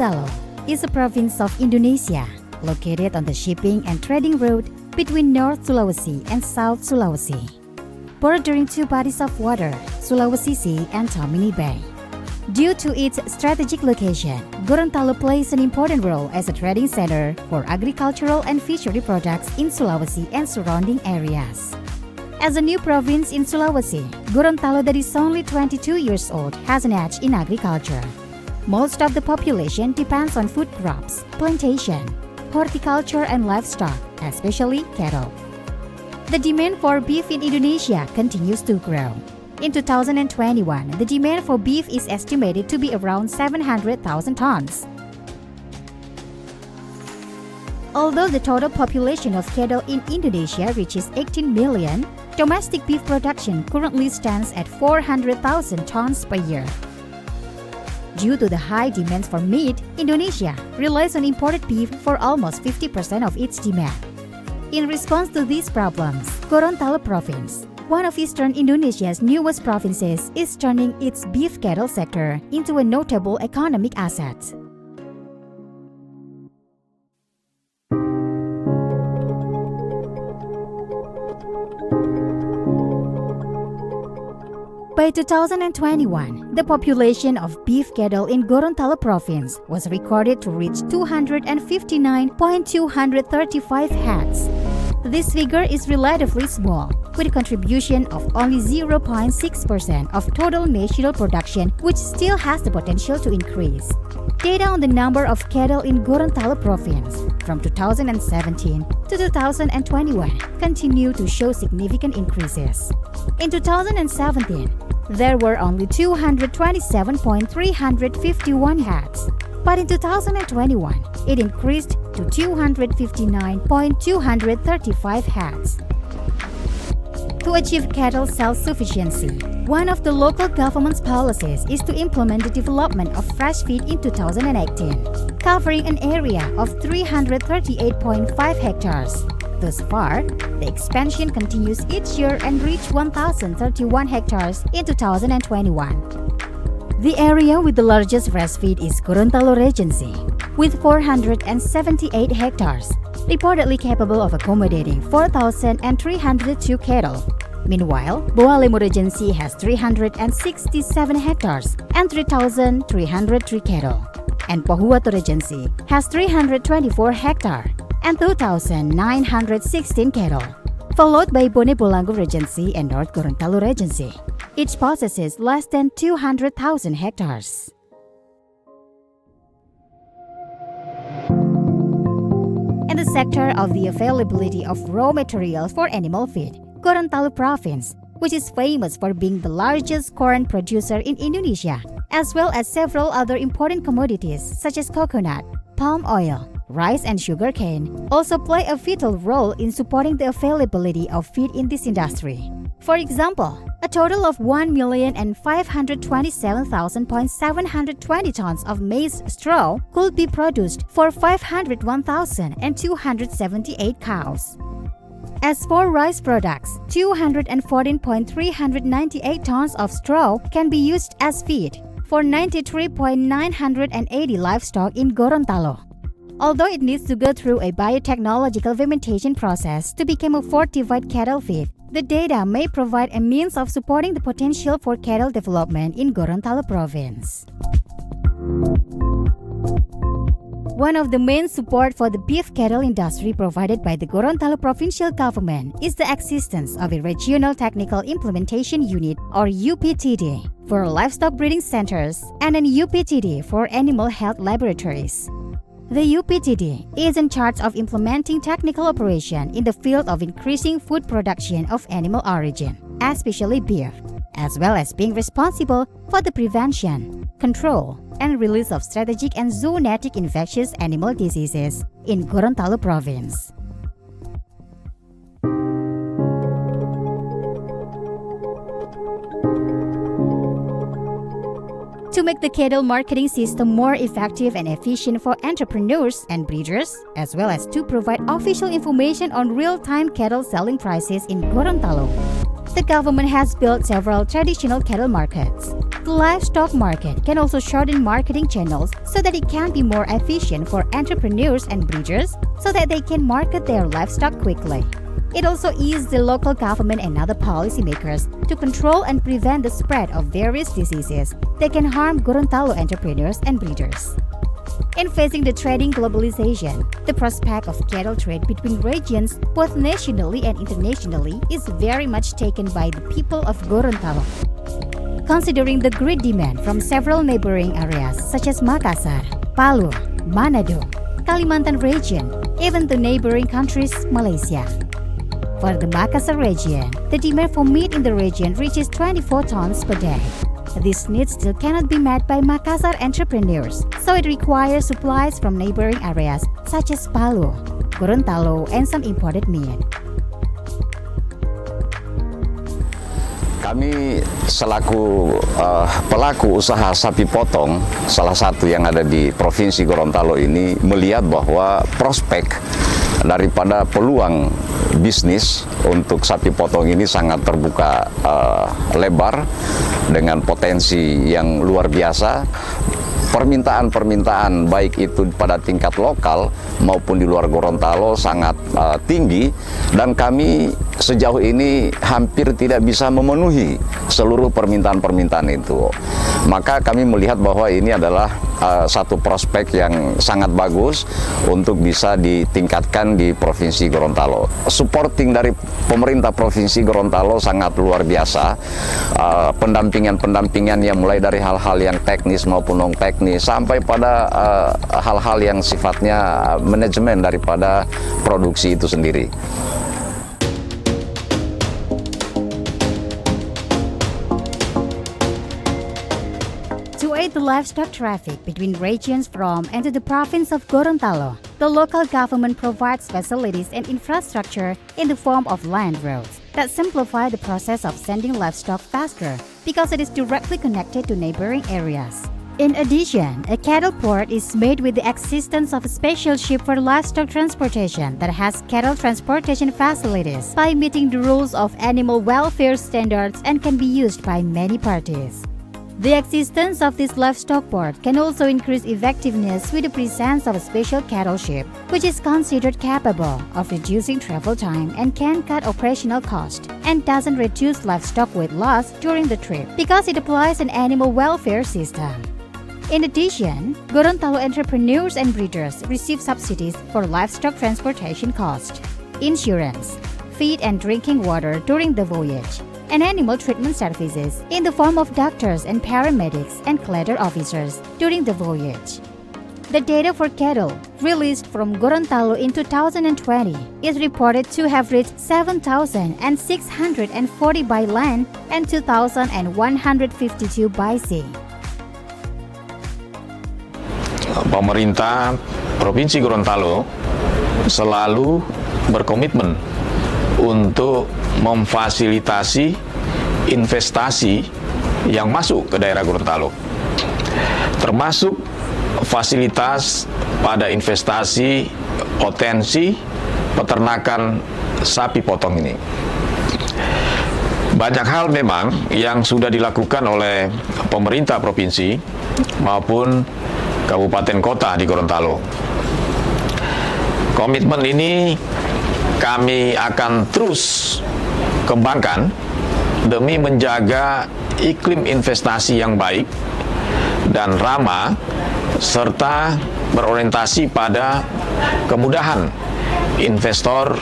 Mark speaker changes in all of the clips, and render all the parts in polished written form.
Speaker 1: Gorontalo is a province of Indonesia located on the shipping and trading route between North Sulawesi and South Sulawesi, bordering two bodies of water, Sulawesi Sea and Tomini Bay. Due to its strategic location, Gorontalo plays an important role as a trading center for agricultural and fishery products in Sulawesi and surrounding areas. As a new province in Sulawesi, Gorontalo that is only 22 years old has an edge in agriculture. Most of the population depends on food crops, plantation, horticulture and livestock, especially cattle. The demand for beef in Indonesia continues to grow. In 2021, the demand for beef is estimated to be around 700,000 tons. Although the total population of cattle in Indonesia reaches 18 million, domestic beef production currently stands at 400,000 tons per year. Due to the high demand for meat, Indonesia relies on imported beef for almost 50% of its demand. In response to these problems, Gorontalo Province, one of eastern Indonesia's newest provinces, is turning its beef cattle sector into a notable economic asset. By 2021, the population of beef cattle in Gorontalo Province was recorded to reach 259,235 heads. This figure is relatively small, with a contribution of only 0.6% of total national production, which still has the potential to increase. Data on the number of cattle in Gorontalo Province from 2017 to 2021 continue to show significant increases. In 2017, there were only 227,351 heads, but in 2021, it increased to 259,235 heads. To achieve cattle self-sufficiency, one of the local government's policies is to implement the development of fresh feed in 2018, covering an area of 338.5 hectares. Thus far, the expansion continues each year and reached 1,031 hectares in 2021. The area with the largest fresh feed is Gorontalo Regency, with 478 hectares, reportedly capable of accommodating 4,302 cattle. Meanwhile, Boalemo Regency has 367 hectares and 3,303 cattle, and Pohuwato Regency has 324 hectares and 2,916 cattle, followed by Bone Bolango Regency and North Gorontalo Regency. Each possesses less than 200,000 hectares. In the sector of the availability of raw materials for animal feed, Gorontalo Province, which is famous for being the largest corn producer in Indonesia, as well as several other important commodities such as coconut, palm oil, rice and sugarcane, also play a vital role in supporting the availability of feed in this industry. For example, a total of 1,527,720 tons of maize straw could be produced for 501,278 cows. As for rice products, 214,398 tons of straw can be used as feed for 93,980 livestock in Gorontalo. Although it needs to go through a biotechnological fermentation process to become a fortified cattle feed, the data may provide a means of supporting the potential for cattle development in Gorontalo Province. One of the main support for the beef cattle industry provided by the Gorontalo provincial government is the existence of a Regional Technical Implementation Unit or UPTD for livestock breeding centers and an UPTD for animal health laboratories. The UPTD is in charge of implementing technical operation in the field of increasing food production of animal origin, especially beef, as well as being responsible for the prevention, control, and release of strategic and zoonotic infectious animal diseases in Gorontalo Province. To make the cattle marketing system more effective and efficient for entrepreneurs and breeders, as well as to provide official information on real-time cattle selling prices in Gorontalo, the government has built several traditional cattle markets. The livestock market can also shorten marketing channels so that it can be more efficient for entrepreneurs and breeders so that they can market their livestock quickly. It also eases the local government and other policymakers to control and prevent the spread of various diseases that can harm Gorontalo entrepreneurs and breeders. In facing the trading globalization, the prospect of cattle trade between regions, both nationally and internationally, is very much taken by the people of Gorontalo. Considering the great demand from several neighboring areas such as Makassar, Palu, Manado, Kalimantan region, even the neighboring countries Malaysia. For the Makassar region, the demand for meat in the region reaches 24 tons per day. This need still cannot be met by Makassar entrepreneurs, so it requires supplies from neighboring areas such as Palu, Gorontalo, and some imported meat.
Speaker 2: Kami selaku pelaku usaha sapi potong, salah satu yang ada di Provinsi Gorontalo ini, melihat bahwa prospek daripada peluang bisnis untuk sapi potong ini sangat terbuka lebar dengan potensi yang luar biasa. Permintaan baik itu pada tingkat lokal maupun di luar Gorontalo sangat tinggi, dan kami sejauh ini hampir tidak bisa memenuhi seluruh permintaan itu. Maka kami melihat bahwa ini adalah satu prospek yang sangat bagus untuk bisa ditingkatkan di Provinsi Gorontalo. Supporting dari pemerintah Provinsi Gorontalo sangat luar biasa. Pendampingan yang mulai dari hal-hal yang teknis maupun non-teknis sampai pada hal-hal yang sifatnya manajemen daripada produksi itu sendiri.
Speaker 1: To aid the livestock traffic between regions from and to the province of Gorontalo, the local government provides facilities and infrastructure in the form of land roads that simplify the process of sending livestock faster because it is directly connected to neighboring areas. In addition, a cattle port is made with the existence of a special ship for livestock transportation that has cattle transportation facilities by meeting the rules of animal welfare standards and can be used by many parties. The existence of this livestock port can also increase effectiveness with the presence of a special cattle ship, which is considered capable of reducing travel time and can cut operational cost, and doesn't reduce livestock weight loss during the trip because it applies an animal welfare system. In addition, Gorontalo entrepreneurs and breeders receive subsidies for livestock transportation cost, insurance, feed and drinking water during the voyage, and animal treatment services in the form of doctors and paramedics and cluster officers during the voyage. The data for cattle released from Gorontalo in 2020 is reported to have reached 7,640 by land and 2,152 by sea.
Speaker 3: Pemerintah Provinsi Gorontalo selalu berkomitmen untuk memfasilitasi investasi yang masuk ke daerah Gorontalo, termasuk fasilitas pada investasi potensi peternakan sapi potong ini. Banyak hal memang yang sudah dilakukan oleh pemerintah provinsi maupun kabupaten kota di Gorontalo. Komitmen ini kami akan terus kembangkan demi menjaga iklim investasi yang baik dan ramah serta berorientasi pada kemudahan investor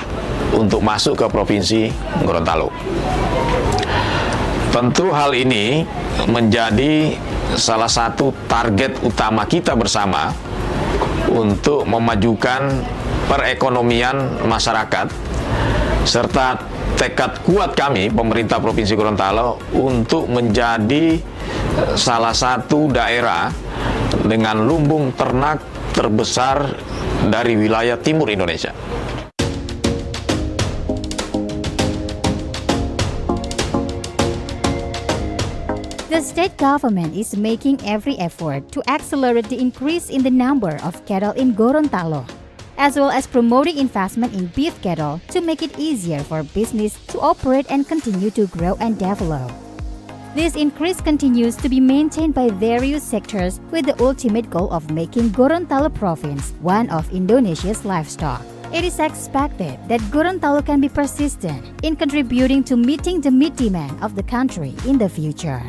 Speaker 3: untuk masuk ke Provinsi Gorontalo. Tentu hal ini menjadi salah satu target utama kita bersama untuk memajukan perekonomian masyarakat serta tekad kuat kami pemerintah Provinsi Gorontalo untuk menjadi salah satu daerah dengan lumbung ternak terbesar dari wilayah timur Indonesia.
Speaker 1: The state government is making every effort to accelerate the increase in the number of cattle in Gorontalo. as well as promoting investment in beef cattle to make it easier for business to operate and continue to grow and develop. This increase continues to be maintained by various sectors with the ultimate goal of making Gorontalo province one of Indonesia's livestock. It is expected that Gorontalo can be persistent in contributing to meeting the meat demand of the country in the future.